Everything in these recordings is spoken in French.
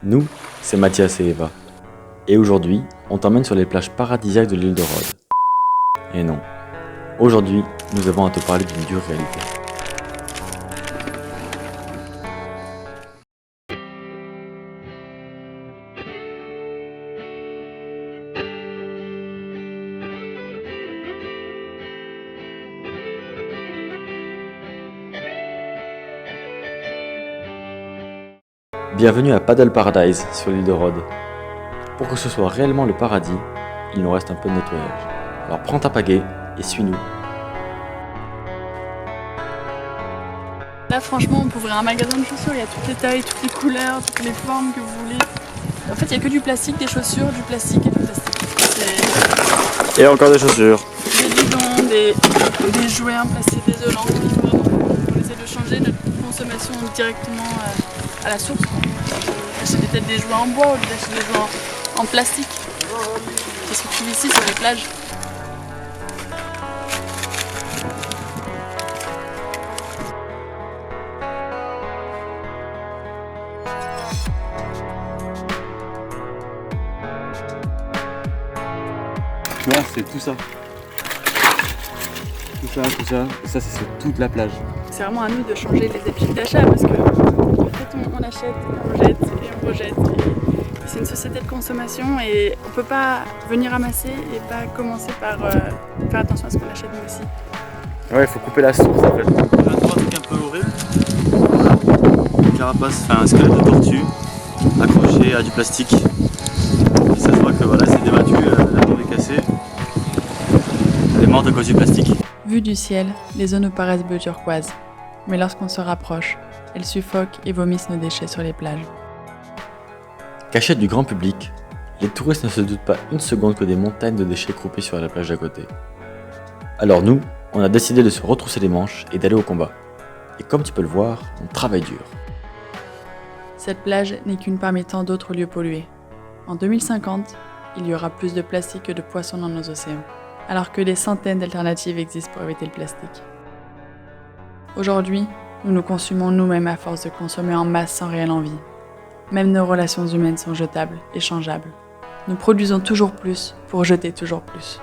Nous, c'est Mathias et Eva. Et aujourd'hui, on t'emmène sur les plages paradisiaques de l'île de Rhodes. Et non, aujourd'hui, nous avons à te parler d'une dure réalité. Bienvenue à Paddle Paradise sur l'île de Rhodes. Pour que ce soit réellement le paradis, il nous reste un peu de nettoyage. Alors prends ta pagaie et suis-nous. Là franchement on peut ouvrir un magasin de chaussures, il y a toutes les tailles, toutes les couleurs, toutes les formes que vous voulez. En fait il n'y a que du plastique, des chaussures, du plastique et du plastique. Et encore des chaussures. Des bidons, des jouets en plastique désolant. On essaie de changer notre consommation directement à la source. Acheter peut-être des jouets en bois au lieu d'acheter des jouets en plastique. C'est ce que tu vis ici sur les plages. Tu vois, c'est tout ça. Tout ça. Et ça, c'est sur toute la plage. C'est vraiment à nous de changer les habitudes d'achat parce que en fait, on achète, on jette et on rejette. Et c'est une société de consommation et on peut pas venir ramasser et pas commencer par faire attention à ce qu'on achète nous aussi. Ouais, il faut couper la source en fait. On a trois trucs un peu horribles. Une carapace, enfin un squelette de tortue accroché à du plastique. Et ça se voit que voilà, c'est débattu, la tombe est cassée. Elle est morte à cause du plastique. Vue du ciel, les zones nous paraissent bleu turquoise. Mais lorsqu'on se rapproche, elles suffoquent et vomissent nos déchets sur les plages. Cachés du grand public, les touristes ne se doutent pas une seconde que des montagnes de déchets croupissent sur la plage d'à côté. Alors nous, on a décidé de se retrousser les manches et d'aller au combat. Et comme tu peux le voir, on travaille dur. Cette plage n'est qu'une parmi tant d'autres lieux pollués. En 2050, il y aura plus de plastique que de poissons dans nos océans, alors que des centaines d'alternatives existent pour éviter le plastique. Aujourd'hui, nous nous consumons nous-mêmes à force de consommer en masse sans réelle envie. Même nos relations humaines sont jetables et changeables. Nous produisons toujours plus pour jeter toujours plus.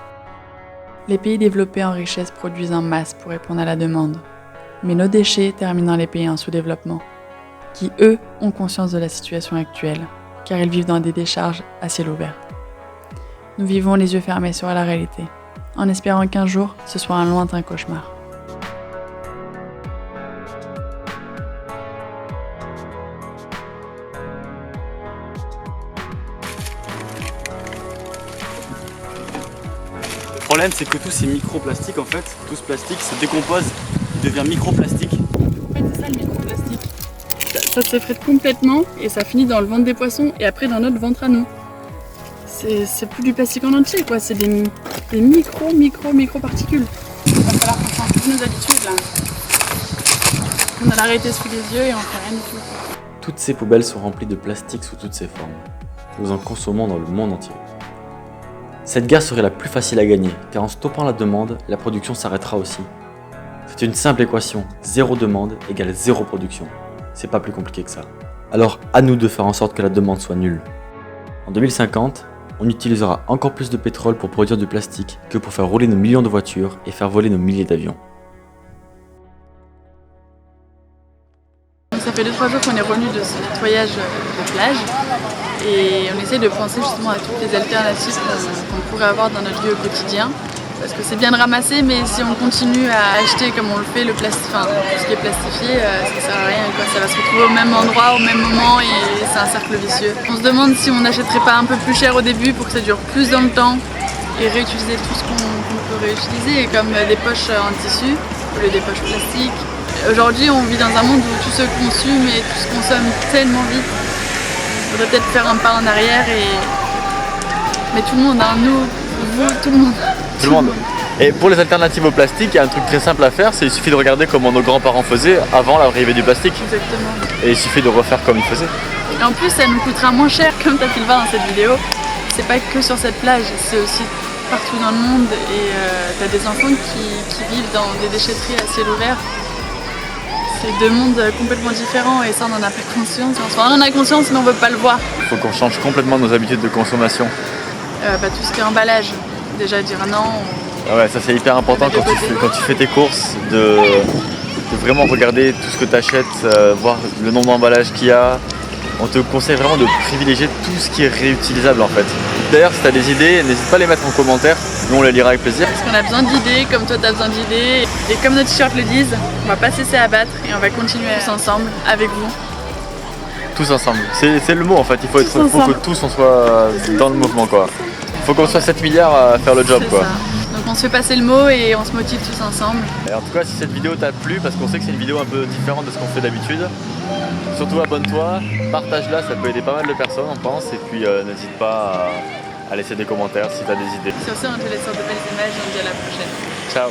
Les pays développés en richesse produisent en masse pour répondre à la demande. Mais nos déchets terminent dans les pays en sous-développement, qui eux ont conscience de la situation actuelle, car ils vivent dans des décharges à ciel ouvert. Nous vivons les yeux fermés sur la réalité, en espérant qu'un jour ce soit un lointain cauchemar. Le problème c'est que tous ces microplastiques en fait, tout ce plastique se décompose, il devient microplastique. En fait c'est ça le microplastique. Ça s'effrite complètement et ça finit dans le ventre des poissons et après dans notre ventre à nous. C'est plus du plastique en entier quoi, c'est des micro particules. Il va falloir qu'on change toutes nos habitudes là. On a la réalité sous les yeux et on fait rien du tout. Toutes ces poubelles sont remplies de plastique sous toutes ses formes. Nous en consommons dans le monde entier. Cette guerre serait la plus facile à gagner, car en stoppant la demande, la production s'arrêtera aussi. C'est une simple équation, zéro demande égale zéro production. C'est pas plus compliqué que ça. Alors à nous de faire en sorte que la demande soit nulle. En 2050, on utilisera encore plus de pétrole pour produire du plastique que pour faire rouler nos millions de voitures et faire voler nos milliers d'avions. Ça fait 2-3 jours qu'on est revenu de ce nettoyage de plage et on essaie de penser justement à toutes les alternatives qu'on pourrait avoir dans notre vie au quotidien. Parce que c'est bien de ramasser, mais si on continue à acheter comme on le fait, tout ce qui est plastifié, ça sert à rien. Quoi. Ça va se retrouver au même endroit, au même moment, et c'est un cercle vicieux. On se demande si on n'achèterait pas un peu plus cher au début pour que ça dure plus dans le temps et réutiliser tout ce qu'on peut réutiliser, comme des poches en tissu au lieu des poches plastiques. Aujourd'hui, on vit dans un monde où tout se consume et tout se consomme tellement vite. Il faudrait peut-être faire un pas en arrière mais tout le monde, hein, nous, vous, tout le monde. Tout le monde. Et pour les alternatives au plastique, il y a un truc très simple à faire, c'est il suffit de regarder comment nos grands-parents faisaient avant l'arrivée du plastique. Exactement. Et il suffit de refaire comme ils faisaient. Et en plus, ça nous coûtera moins cher, comme tu as pu le voir dans cette vidéo. C'est pas que sur cette plage, c'est aussi partout dans le monde. Et tu as des enfants qui vivent dans des déchetteries à ciel ouvert. C'est deux mondes complètement différents et ça on en a pas conscience. Enfin, on en a conscience mais on veut pas le voir. Il faut qu'on change complètement nos habitudes de consommation. Tout ce qui est emballage, déjà dire non. Ah ouais, ça c'est hyper important quand tu fais tes courses de vraiment regarder tout ce que tu achètes, voir le nombre d'emballages qu'il y a. On te conseille vraiment de privilégier tout ce qui est réutilisable en fait. D'ailleurs, si tu as des idées, n'hésite pas à les mettre en commentaire, nous on les lira avec plaisir. Parce qu'on a besoin d'idées, comme toi tu as besoin d'idées. Et comme nos t-shirts le disent, on va pas cesser à battre et on va continuer tous ensemble, avec vous. Tous ensemble, c'est le mot en fait, il faut que tous on soit dans le mouvement quoi. Il faut qu'on soit 7 milliards à faire le job quoi. Ça. Donc on se fait passer le mot et on se motive tous ensemble. Et en tout cas, si cette vidéo t'a plu, parce qu'on sait que c'est une vidéo un peu différente de ce qu'on fait d'habitude, surtout abonne-toi, partage-la, ça peut aider pas mal de personnes on pense, et puis n'hésite pas à laisser des commentaires si t'as des idées. Sur ce, on te laisse sur de belles images et on te dit à la prochaine. Ciao.